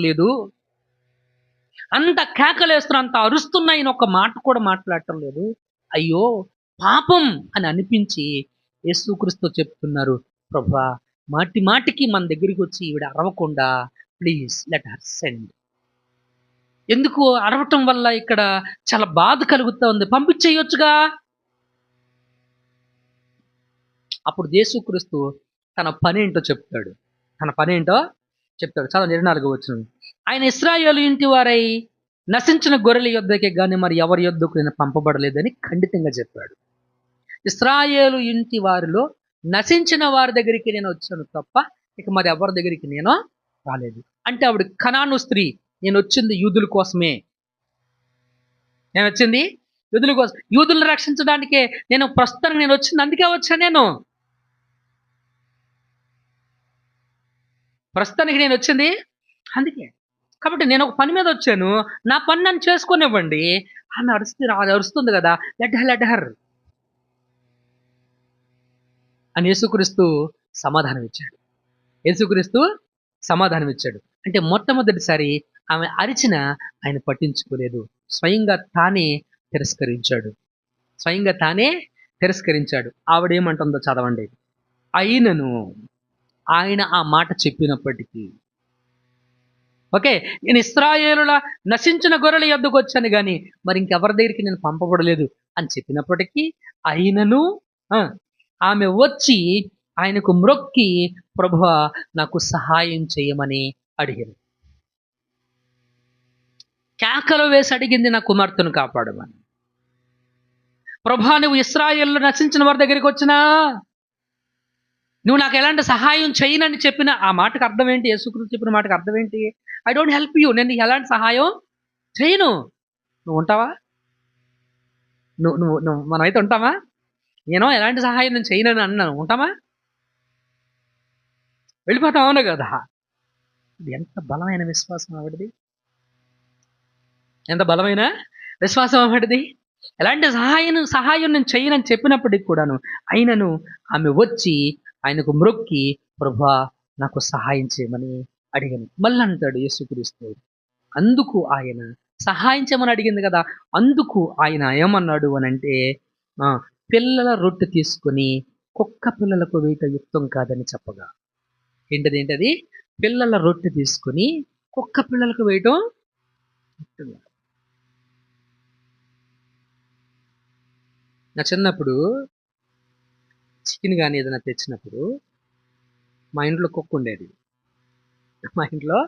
లేదు, అంత కేకలేస్తున్నా, అంత అరుస్తున్నా ఈయన ఒక్క మాట కూడా మాట్లాడటం లేదు. అయ్యో పాపం అని అనిపించి యేసుక్రీస్తు చెప్తున్నారు, ప్రభువా మాటి మాటికి మన దగ్గరికి వచ్చి ఈవిడ అరవకుండా ప్లీజ్ లెట్ హర్ సెండ్. ఎందుకు అరవటం వల్ల ఇక్కడ చాలా బాధ కలుగుతా ఉంది, పంపించేయొచ్చుగా. అప్పుడు యేసుక్రీస్తు తన పనేంటో చెప్తాడు. తన పనేంటో చెప్తాడు. చాలా 24వ వచనం. ఆయన ఇశ్రాయేలు ఇంటి వారై నశించిన గొర్రెల యొద్దకే గాని మరి ఎవరి యొద్దకు నేను పంపబడలేదని ఖండితంగా చెప్పాడు. ఇశ్రాయేలు ఇంటి వారిలో నశించిన వారి దగ్గరికి నేను వచ్చాను తప్ప ఇక మరి ఎవరి దగ్గరికి నేను రాలేదు. అంటే ఆవిడ కనాను స్త్రీ, నేను వచ్చింది యూదుల కోసమే, నేను వచ్చింది యూదుల కోసం, యూదులను రక్షించడానికే నేను ప్రస్తుతానికి నేను వచ్చింది, అందుకే వచ్చాను నేను. ప్రస్తుతానికి నేను వచ్చింది అందుకే. కాబట్టి నేను ఒక పని మీద వచ్చాను, నా పని నన్ను చేసుకునివ్వండి. ఆమె అరుస్తుంది కదా, లెట్ హర్ అని యేసుక్రీస్తు సమాధానం ఇచ్చాడు. యేసుక్రీస్తు సమాధానం ఇచ్చాడు. అంటే మొట్టమొదటిసారి ఆమె అరిచిన ఆయన పట్టించుకోలేదు, స్వయంగా తానే తిరస్కరించాడు. స్వయంగా తానే తిరస్కరించాడు. ఆవిడేమంటుందో చదవండి. అయినను ఆయన ఆ మాట చెప్పినప్పటికీ, ఓకే, నేను ఇశ్రాయేలుల నశించిన గొర్రెల యొద్దకు వచ్చాను కానీ మరి ఇంకెవరి దగ్గరికి నేను పంపబడలేదు అని చెప్పినప్పటికీ, అయినను ఆమె వచ్చి ఆయనకు మ్రొక్కి ప్రభువా నాకు సహాయం చేయమని అడిగింది. కేకలు వేసి అడిగింది, నా కుమార్తెను కాపాడమని. ప్రభువా నువ్వు ఇశ్రాయేలులో నశించిన వారి దగ్గరికి వచ్చినా నువ్వు నాకు ఎలాంటి సహాయం చేయనని చెప్పిన ఆ మాటకు అర్థం ఏంటి? యేసుక్రీస్తు చెప్పిన మాటకు అర్థం ఏంటి? ఐ డోంట్ హెల్ప్ యూ, నేను నీకు ఎలాంటి సహాయం చేయను. నువ్వు ఉంటావా? నువ్వు నువ్వు నువ్వు మనమైతే ఉంటామా? నేను ఎలాంటి సహాయం నేను చేయనని అన్నాను, ఉంటామా? వెళ్ళిపోతాం, అవును కదా. ఎంత బలమైన విశ్వాసం ఆవిడది, ఎంత బలమైన విశ్వాసం ఆవిడది. ఎలాంటి సహాయం నేను చేయనని చెప్పినప్పటికి కూడాను అయినను ఆమె వచ్చి ఆయనకు మ్రొక్కి ప్రభువా నాకు సహాయం చేయమని అడిగాను. మళ్ళీ అంటాడు యేసుక్రీస్తు, అందుకు ఆయన సహాయం చేయమని అడిగింది కదా, అందుకు ఆయన ఏమన్నాడు అని అంటే, పిల్లల రొట్టె తీసుకొని కుక్క పిల్లలకు వేయట యుక్తం కాదని చెప్పగా. ఏంటది? పిల్లల రొట్టె తీసుకొని కుక్క పిల్లలకు వేయటం యుక్తం కాదు. నా చిన్నప్పుడు చికెన్ కానీ ఏదైనా తెచ్చినప్పుడు మా ఇంట్లో కుక్క ఉండేది. మా ఇంట్లో